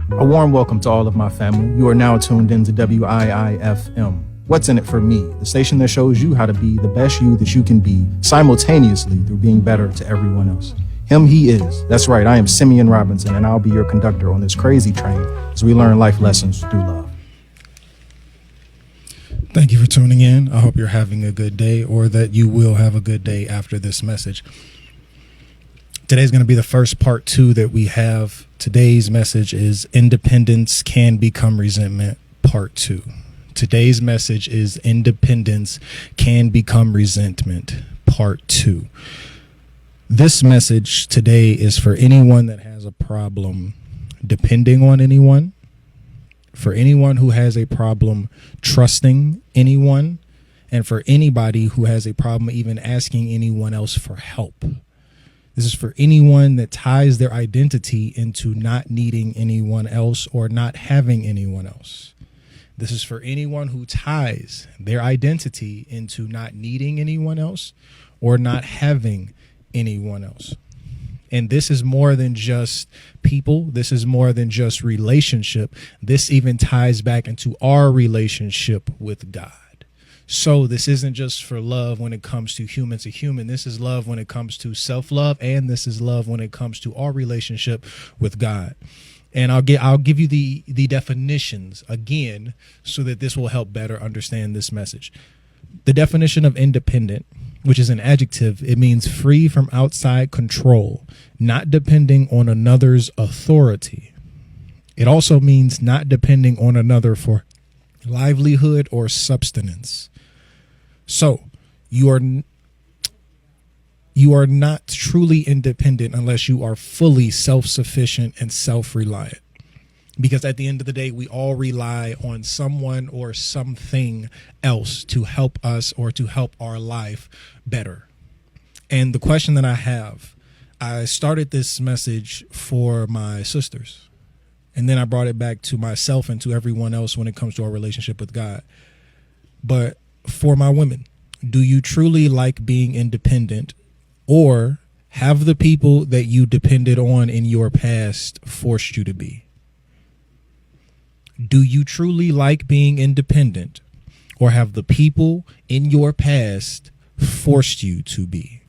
A warm welcome to all of my family. You are now tuned into WIIFM. What's in it for me? The station that shows you how to be the best you that you can be simultaneously through being better to everyone else. Him, he is. That's right, I am Simeon Robinson, and I'll be your conductor on this crazy train as we learn life lessons through love. Thank you for tuning in. I hope you're having a good day, or that you will have a good day after this message. Today's going to be the first part 2 that we have. Today's message is Independence Can Become Resentment, part 2. Today's message is Independence Can Become Resentment, part 2. This message today is for anyone that has a problem depending on anyone, for anyone who has a problem trusting anyone, and for anybody who has a problem even asking anyone else for help. This is for anyone that ties their identity into not needing anyone else or not having anyone else. This is for anyone who ties their identity into not needing anyone else or not having anyone else. And this is more than just people. This is more than just relationship. This even ties back into our relationship with God. So this isn't just for love when it comes to human to human. This is love when it comes to self-love, and this is love when it comes to our relationship with God. And I'll give you the definitions again so that this will help better understand this message. The definition of independent, which is an adjective, it means free from outside control, not depending on another's authority. It also means not depending on another for livelihood or subsistence. So you are not truly independent unless you are fully self-sufficient and self-reliant. Because at the end of the day, we all rely on someone or something else to help us or to help our life better. And the question that I started this message for my sisters, and then I brought it back to myself and to everyone else when it comes to our relationship with God. But for my women, do you truly like being independent, or have the people that you depended on in your past forced you to be? Do you truly like being independent, or have the people in your past forced you to be?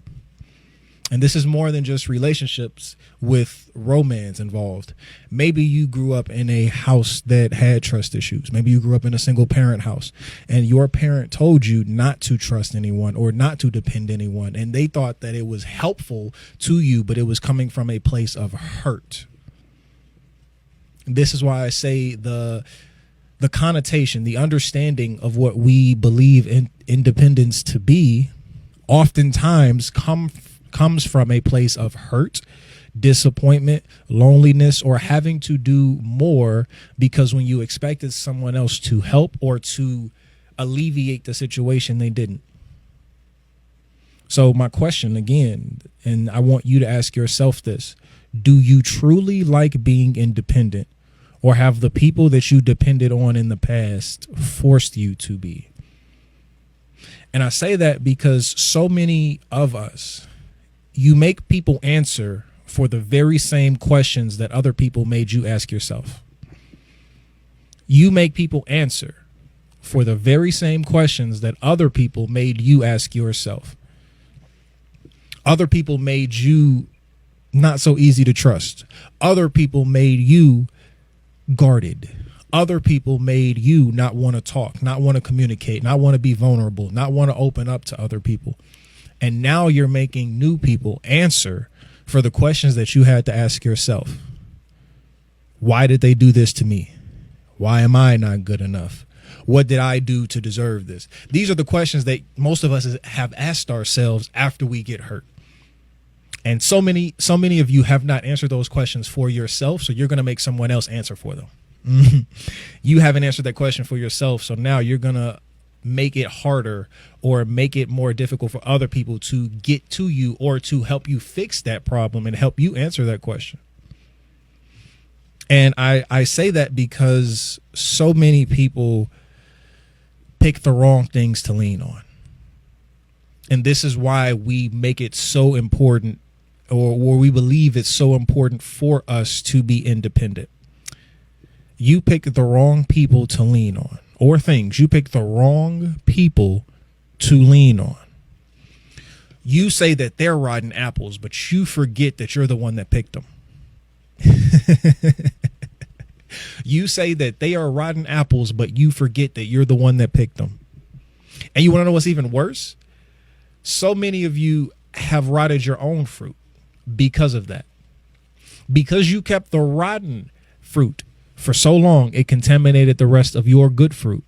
And this is more than just relationships with romance involved. Maybe you grew up in a house that had trust issues. Maybe you grew up in a single parent house, and your parent told you not to trust anyone or not to depend anyone. And they thought that it was helpful to you, but it was coming from a place of hurt. This is why I say the connotation, the understanding of what we believe in independence to be oftentimes comes from a place of hurt, disappointment, loneliness, or having to do more because when you expected someone else to help or to alleviate the situation, they didn't. So my question again, and I want you to ask yourself this: do you truly like being independent, or have the people that you depended on in the past forced you to be? And I say that because so many of us, you make people answer for the very same questions that other people made you ask yourself. You make people answer for the very same questions that other people made you ask yourself. Other people made you not so easy to trust. Other people made you guarded. Other people made you not want to talk, not want to communicate, not want to be vulnerable, not want to open up to other people. And now you're making new people answer for the questions that you had to ask yourself. Why did they do this to me? Why am I not good enough? What did I do to deserve this? These are the questions that most of us have asked ourselves after we get hurt. And so many of you have not answered those questions for yourself, so you're going to make someone else answer for them. You haven't answered that question for yourself, so now you're going to make it harder or make it more difficult for other people to get to you or to help you fix that problem and help you answer that question. And I say that because so many people pick the wrong things to lean on. And this is why we make it so important, or we believe it's so important for us to be independent. you pick the wrong people to lean on, or things. You pick the wrong people to lean on. You say that they're rotten apples, but you forget that you're the one that picked them. You say that they are rotten apples, but you forget that you're the one that picked them. And you want to know what's even worse? So many of you have rotted your own fruit because of that. Because you kept the rotten fruit for so long, it contaminated the rest of your good fruit.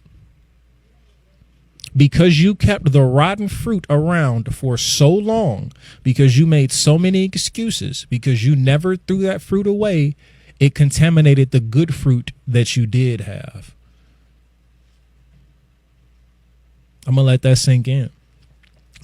Because you kept the rotten fruit around for so long, because you made so many excuses, because you never threw that fruit away, it contaminated the good fruit that you did have. I'm going to let that sink in.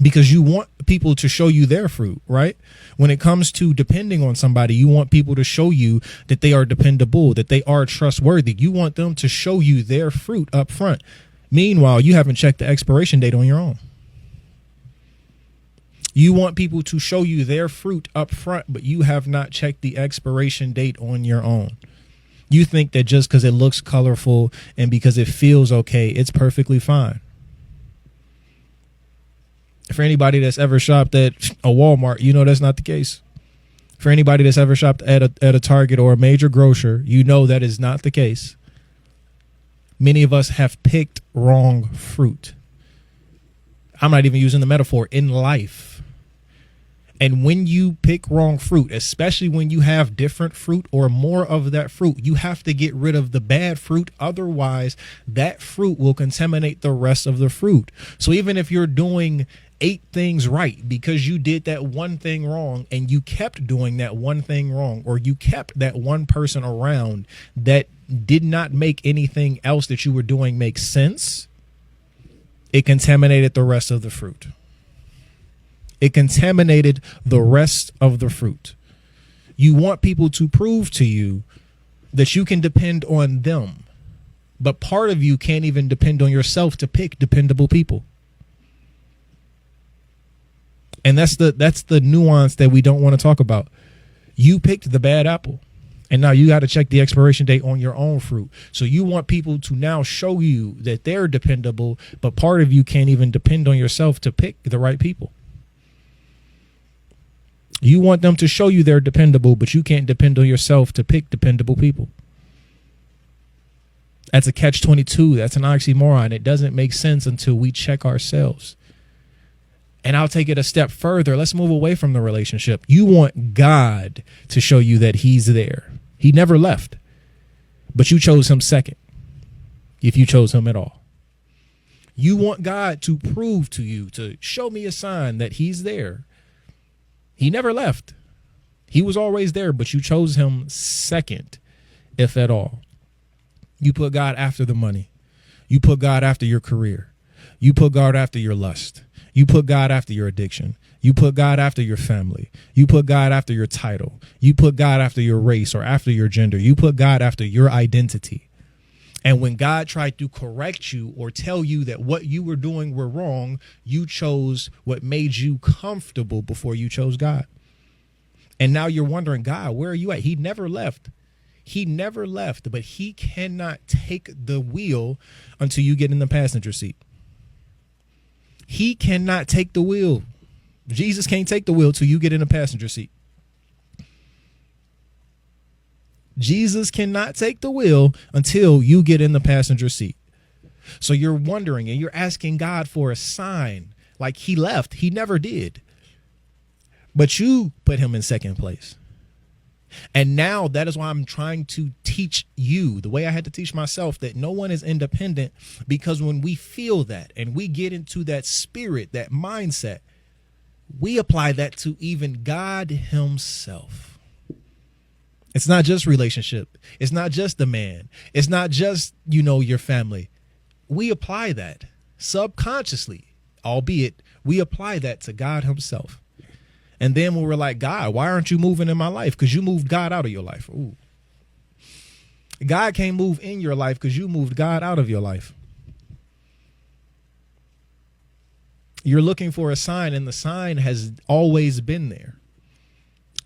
Because you want people to show you their fruit, right? When it comes to depending on somebody, you want people to show you that they are dependable, that they are trustworthy. You want them to show you their fruit up front. Meanwhile, you haven't checked the expiration date on your own. You want people to show you their fruit up front, but you have not checked the expiration date on your own. You think that just because it looks colorful and because it feels okay, it's perfectly fine. For anybody that's ever shopped at a Walmart, you know that's not the case. For anybody that's ever shopped at a Target or a major grocer, you know that is not the case. Many of us have picked wrong fruit. I'm not even using the metaphor, in life. And when you pick wrong fruit, especially when you have different fruit or more of that fruit, you have to get rid of the bad fruit. Otherwise, that fruit will contaminate the rest of the fruit. So even if you're doing 8 things right because you did that one thing wrong and you kept doing that one thing wrong, or you kept that one person around that did not make anything else that you were doing make sense, it contaminated the rest of the fruit. It contaminated the rest of the fruit. You want people to prove to you that you can depend on them, but part of you can't even depend on yourself to pick dependable people. And that's the nuance that we don't want to talk about. You picked the bad apple, and now you got to check the expiration date on your own fruit. So you want people to now show you that they're dependable, but part of you can't even depend on yourself to pick the right people. You want them to show you they're dependable, but you can't depend on yourself to pick dependable people. That's a catch-22. That's an oxymoron. It doesn't make sense until we check ourselves. And I'll take it a step further. Let's move away from the relationship. You want God to show you that he's there. He never left, but you chose him second, if you chose him at all. You want God to prove to you, to show me a sign that he's there. He never left. He was always there, but you chose him second, if at all. You put God after the money. You put God after your career. You put God after your lust. You put God after your addiction. You put God after your family. You put God after your title. You put God after your race or after your gender. You put God after your identity. And when God tried to correct you or tell you that what you were doing were wrong, you chose what made you comfortable before you chose God. And now you're wondering, God, where are you at? He never left. He never left, but he cannot take the wheel until you get in the passenger seat. He cannot take the wheel. Jesus can't take the wheel till you get in the passenger seat. Jesus cannot take the wheel until you get in the passenger seat. So you're wondering and you're asking God for a sign, like he left. He never did. But you put him in second place. And now that is why I'm trying to teach you the way I had to teach myself, that no one is independent, because when we feel that and we get into that spirit, that mindset, we apply that to even God himself. It's not just relationship. It's not just the man. It's not just, your family. We apply that subconsciously, albeit we apply that to God himself. And then when we're like, God, why aren't you moving in my life? Because you moved God out of your life. Ooh. God can't move in your life because you moved God out of your life. You're looking for a sign, and the sign has always been there,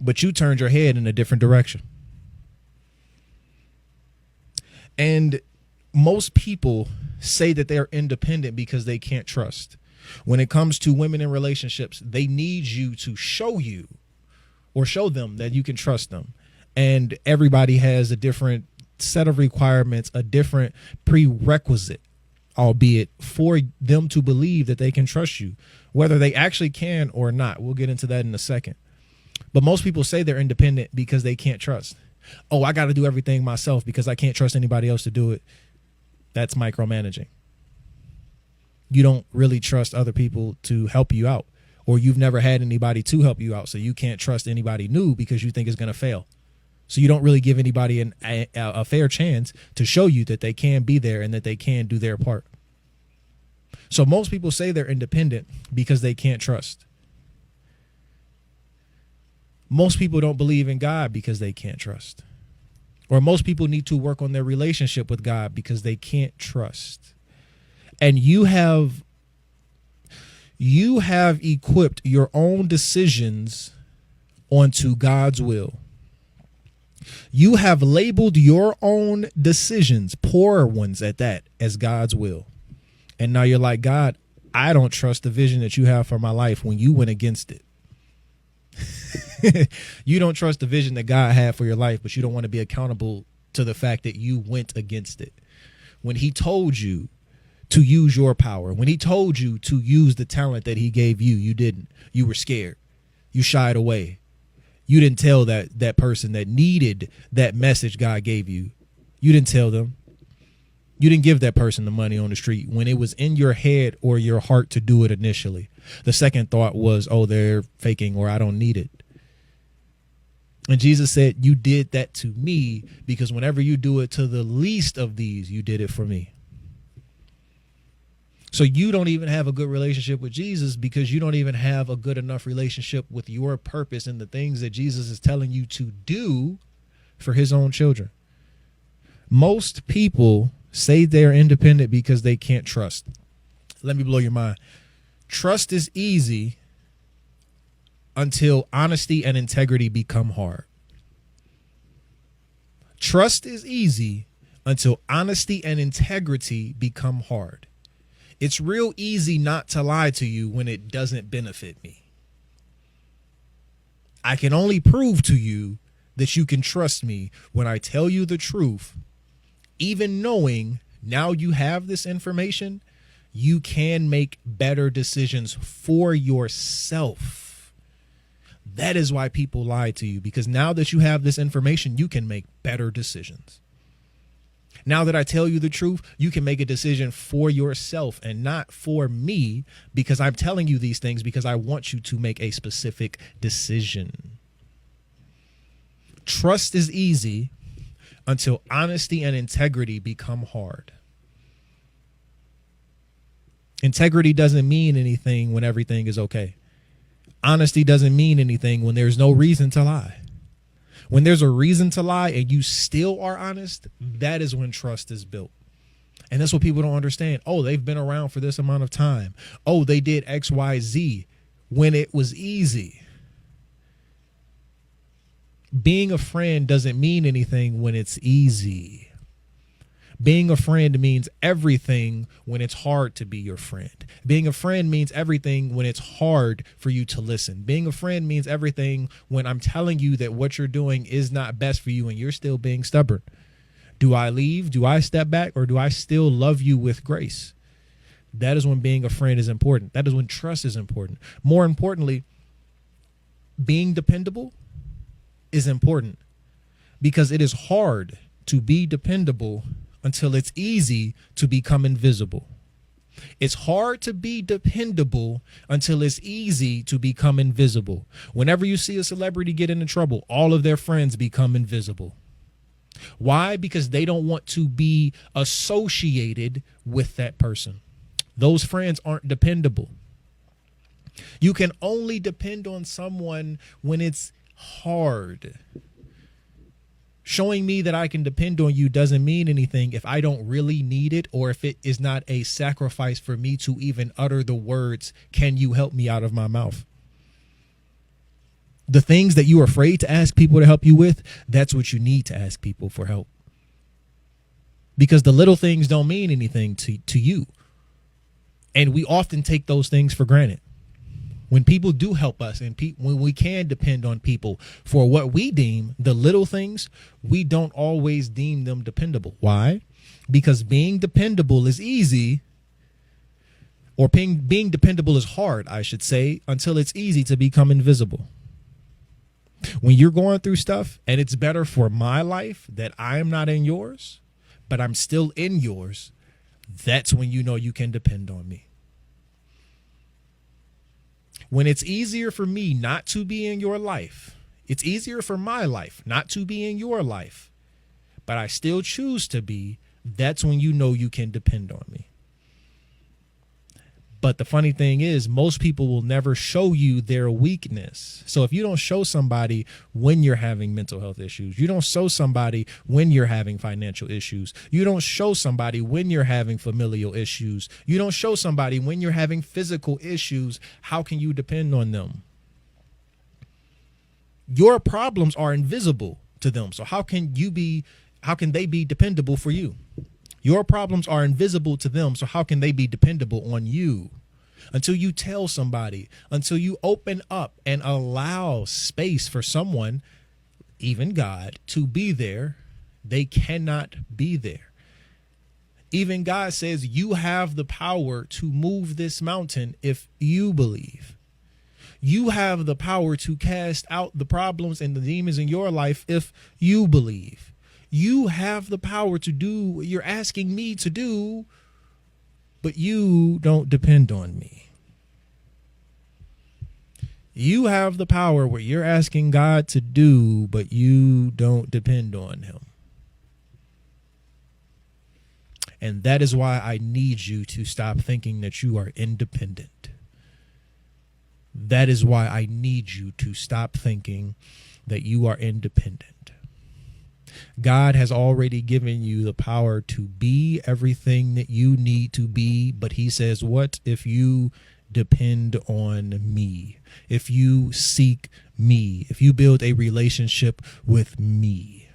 but you turned your head in a different direction. And most people say that they're independent because they can't trust. When it comes to women in relationships, they need you to show you or show them that you can trust them. And everybody has a different set of requirements, a different prerequisite, albeit for them to believe that they can trust you, whether they actually can or not. We'll get into that in a second. But most people say they're independent because they can't trust. Oh, I got to do everything myself because I can't trust anybody else to do it. That's micromanaging. You don't really trust other people to help you out, or you've never had anybody to help you out. So you can't trust anybody new because you think it's going to fail. So you don't really give anybody a fair chance to show you that they can be there and that they can do their part. So most people say they're independent because they can't trust. Most people don't believe in God because they can't trust. Or most people need to work on their relationship with God because they can't trust. And you have equipped your own decisions onto God's will. You have labeled your own decisions, poor ones at that, as God's will. And now you're like, God, I don't trust the vision that you have for my life when you went against it. You don't trust the vision that God had for your life, but you don't want to be accountable to the fact that you went against it. When he told you to use your power, when he told you to use the talent that he gave you, you didn't. You were scared. You shied away. You didn't tell that person that needed that message God gave you. You didn't tell them. You didn't give that person the money on the street when it was in your head or your heart to do it initially. The second thought was, oh, they're faking, or I don't need it. And Jesus said, you did that to me because whenever you do it to the least of these, you did it for me. So you don't even have a good relationship with Jesus because you don't even have a good enough relationship with your purpose and the things that Jesus is telling you to do for his own children. Most people say they're independent because they can't trust. Let me blow your mind. Trust is easy until honesty and integrity become hard. Trust is easy until honesty and integrity become hard. It's real easy not to lie to you when it doesn't benefit me. I can only prove to you that you can trust me when I tell you the truth, even knowing now you have this information, you can make better decisions for yourself. That is why people lie to you, because now that you have this information, you can make better decisions. Now that I tell you the truth, you can make a decision for yourself and not for me, because I'm telling you these things because I want you to make a specific decision. Trust is easy until honesty and integrity become hard. Integrity doesn't mean anything when everything is okay. Honesty doesn't mean anything when there's no reason to lie. When there's a reason to lie and you still are honest, that is when trust is built. And that's what people don't understand. Oh, they've been around for this amount of time. Oh, they did X, Y, Z when it was easy. Being a friend doesn't mean anything when it's easy. Being a friend means everything when it's hard to be your friend. Being a friend means everything when it's hard for you to listen. Being a friend means everything when I'm telling you that what you're doing is not best for you and you're still being stubborn. Do I leave? Do I step back? Or do I still love you with grace? That is when being a friend is important. That is when trust is important. More importantly, being dependable is important because it is hard to be dependable until it's easy to become invisible. It's hard to be dependable until it's easy to become invisible. Whenever you see a celebrity get into trouble, all of their friends become invisible. Why? Because they don't want to be associated with that person. Those friends aren't dependable. You can only depend on someone when it's hard. Showing me that I can depend on you doesn't mean anything if I don't really need it, or if it is not a sacrifice for me to even utter the words, "Can you help me?" out of my mouth. The things that you're afraid to ask people to help you with, that's what you need to ask people for help. because the little things don't mean anything to you. And we often take those things for granted. When people do help us and when we can depend on people for what we deem the little things, we don't always deem them dependable. Why? Because being dependable is easy, or being dependable is hard, I should say, until it's easy to become invisible. When you're going through stuff and it's better for my life that I'm not in yours, but I'm still in yours, that's when you know you can depend on me. When it's easier for me not to be in your life, it's easier for my life not to be in your life, but I still choose to be, that's when you know you can depend on me. But the funny thing is, most people will never show you their weakness. So if you don't show somebody when you're having mental health issues, you don't show somebody when you're having financial issues, you don't show somebody when you're having familial issues, you don't show somebody when you're having physical issues, how can you depend on them? Your problems are invisible to them. So how can they be dependable for you? Your problems are invisible to them, so how can they be dependable on you? Until you tell somebody, until you open up and allow space for someone, even God, to be there, they cannot be there. Even God says you have the power to move this mountain if you believe. You have the power to cast out the problems and the demons in your life if you believe. You have the power to do what you're asking me to do, but you don't depend on me. You have the power where you're asking God to do, but you don't depend on him. And that is why I need you to stop thinking that you are independent. That is why I need you to stop thinking that you are independent. God has already given you the power to be everything that you need to be. But he says, what if you depend on me? If you seek me, if you build a relationship with me.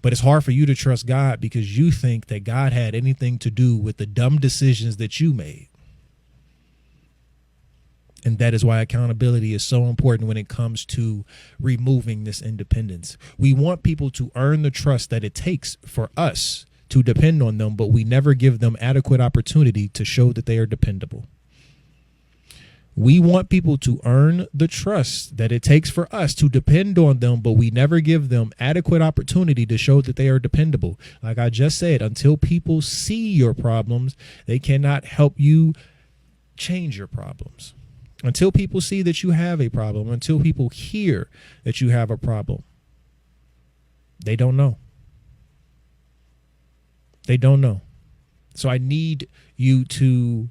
But it's hard for you to trust God because you think that God had anything to do with the dumb decisions that you made. And that is why accountability is so important when it comes to removing this independence. We want people to earn the trust that it takes for us to depend on them, but we never give them adequate opportunity to show that they are dependable. We want people to earn the trust that it takes for us to depend on them, but we never give them adequate opportunity to show that they are dependable. Like I just said, until people see your problems, they cannot help you change your problems. Until people see that you have a problem, until people hear that you have a problem, they don't know. They don't know. So I need you to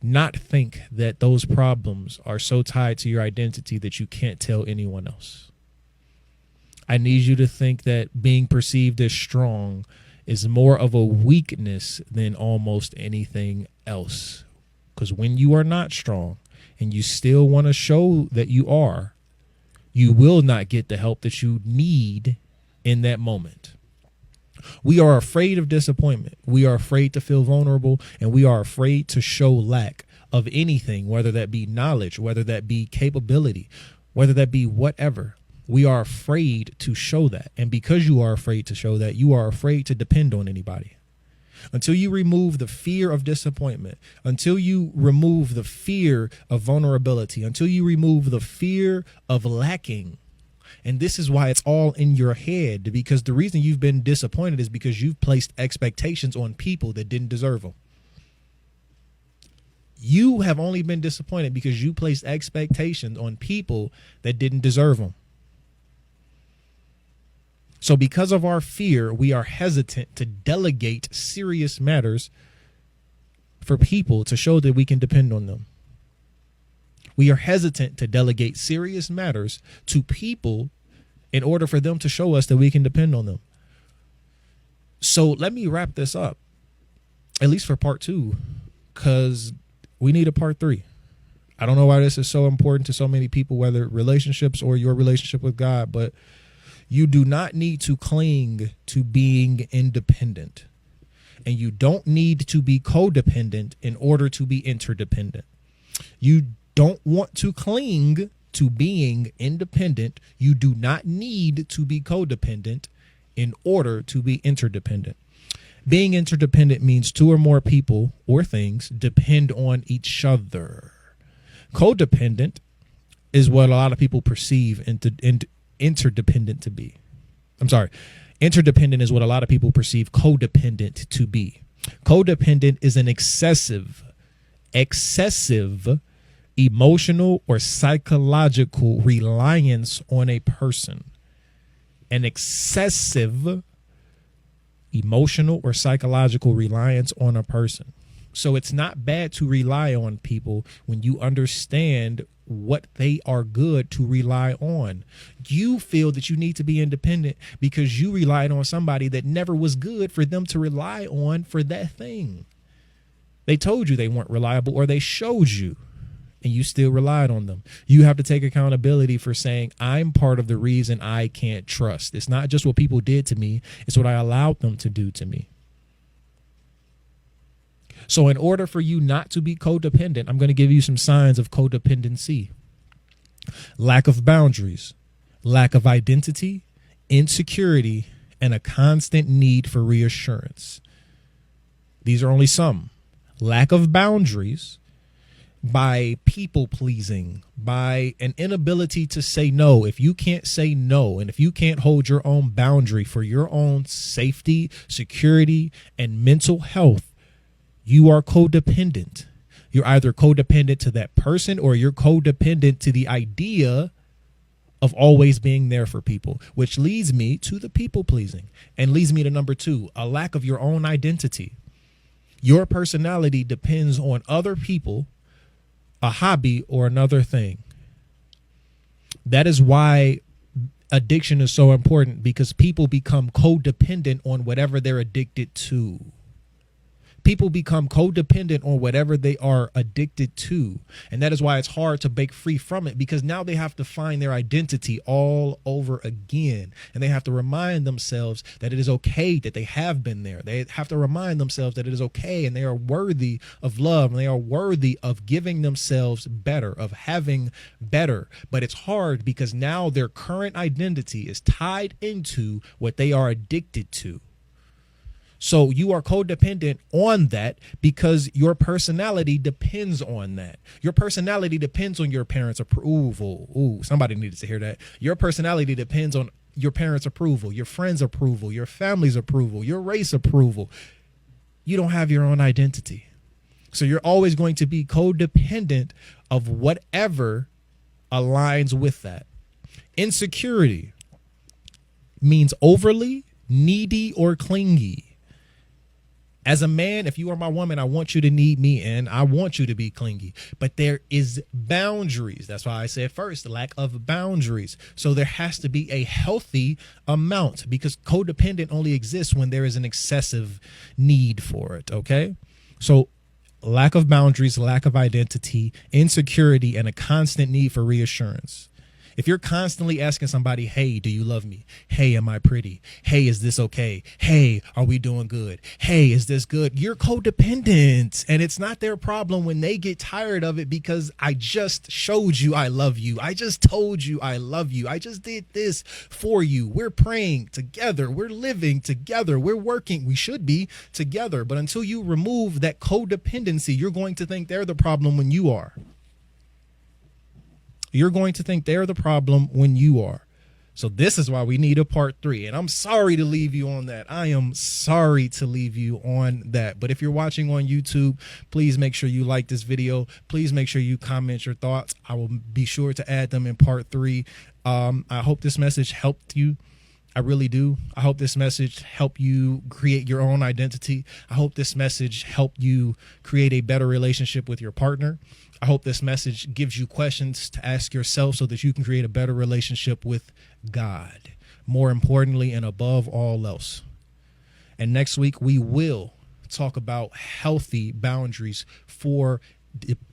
not think that those problems are so tied to your identity that you can't tell anyone else. I need you to think that being perceived as strong is more of a weakness than almost anything else. Because when you are not strong and you still want to show that you are, you will not get the help that you need in that moment. We are afraid of disappointment. We are afraid to feel vulnerable, and we are afraid to show lack of anything, whether that be knowledge, whether that be capability, whether that be whatever. We are afraid to show that. And because you are afraid to show that, you are afraid to depend on anybody. Until you remove the fear of disappointment, until you remove the fear of vulnerability, until you remove the fear of lacking. And this is why it's all in your head, because the reason you've been disappointed is because you've placed expectations on people that didn't deserve them. You have only been disappointed because you placed expectations on people that didn't deserve them. So because of our fear, we are hesitant to delegate serious matters for people to show that we can depend on them. We are hesitant to delegate serious matters to people in order for them to show us that we can depend on them. So let me wrap this up, at least for part 2, because we need a part 3. I don't know why this is so important to so many people, whether relationships or your relationship with God, but You do not need to cling to being independent, and you don't need to be codependent in order to be interdependent. You don't want to cling to being independent. You do not need to be codependent in order to be interdependent. Being interdependent means two or more people or things depend on each other. Codependent is what a lot of people perceive interdependent to be. I'm sorry. Interdependent is what a lot of people perceive codependent to be. Codependent is an excessive emotional or psychological reliance on a person. An excessive emotional or psychological reliance on a person. So it's not bad to rely on people when you understand what they are good to rely on. You feel that you need to be independent because you relied on somebody that never was good for them to rely on for that thing. They told you they weren't reliable, or they showed you, and you still relied on them. You have to take accountability for saying, I'm part of the reason I can't trust. It's not just what people did to me, it's what I allowed them to do to me. So in order for you not to be codependent, I'm going to give you some signs of codependency. Lack of boundaries, lack of identity, insecurity, and a constant need for reassurance. These are only some. Lack of boundaries by people pleasing, by an inability to say no. If you can't say no, and if you can't hold your own boundary for your own safety, security, and mental health, you are codependent. You're either codependent to that person, or you're codependent to the idea of always being there for people, which leads me to the people pleasing and leads me to number 2, a lack of your own identity. Your personality depends on other people, a hobby, or another thing. That is why addiction is so important, because people become codependent on whatever they're addicted to. People become codependent on whatever they are addicted to. And that is why it's hard to break free from it, because now they have to find their identity all over again. And they have to remind themselves that it is okay that they have been there. They have to remind themselves that it is okay and they are worthy of love, and they are worthy of giving themselves better, of having better. But it's hard because now their current identity is tied into what they are addicted to. So you are codependent on that because your personality depends on that. Your personality depends on your parents' approval. Ooh, somebody needed to hear that. Your personality depends on your parents' approval, your friends' approval, your family's approval, your race approval. You don't have your own identity. So you're always going to be codependent of whatever aligns with that. Insecurity means overly needy or clingy. As a man, if you are my woman, I want you to need me and I want you to be clingy. But there is boundaries. That's why I said first, lack of boundaries. So there has to be a healthy amount, because codependent only exists when there is an excessive need for it. Okay. So lack of boundaries, lack of identity, insecurity, and a constant need for reassurance. If you're constantly asking somebody, hey, do you love me? Hey, am I pretty? Hey, is this okay? Hey, are we doing good? Hey, is this good? You're codependent, and it's not their problem when they get tired of it, because I just showed you I love you. I just told you I love you. I just did this for you. We're praying together. We're living together. We're working. We should be together. But until you remove that codependency, you're going to think they're the problem when you are. You're going to think they're the problem when you are. So this is why we need a part 3. And I'm sorry to leave you on that. I am sorry to leave you on that. But if you're watching on YouTube, please make sure you like this video. Please make sure you comment your thoughts. I will be sure to add them in part 3. I hope this message helped you. I really do. I hope this message helped you create your own identity. I hope this message helped you create a better relationship with your partner. I hope this message gives you questions to ask yourself so that you can create a better relationship with God, more importantly and above all else. And next week, we will talk about healthy boundaries for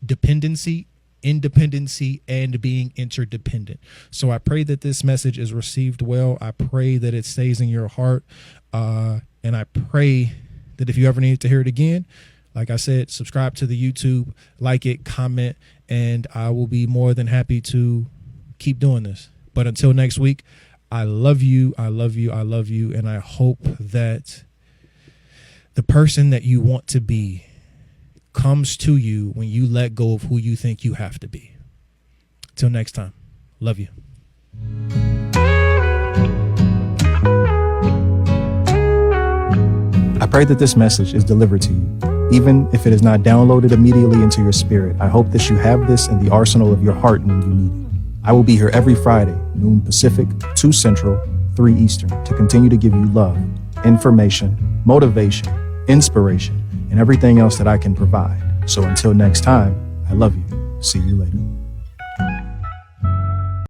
dependency independency and being interdependent. So I pray that this message is received well. I pray that it stays in your heart. And I pray that if you ever need to hear it again, like I said, subscribe to the YouTube, like it, comment, and I will be more than happy to keep doing this. But until next week, I love you. I love you. I love you. And I hope that the person that you want to be comes to you when you let go of who you think you have to be. Till next time. Love you. I pray that this message is delivered to you. Even if it is not downloaded immediately into your spirit, I hope that you have this in the arsenal of your heart when you need it. I will be here every Friday, noon Pacific, 2 Central, 3 Eastern, to continue to give you love, information, motivation, inspiration, and everything else that I can provide. So until next time, I love you. See you later.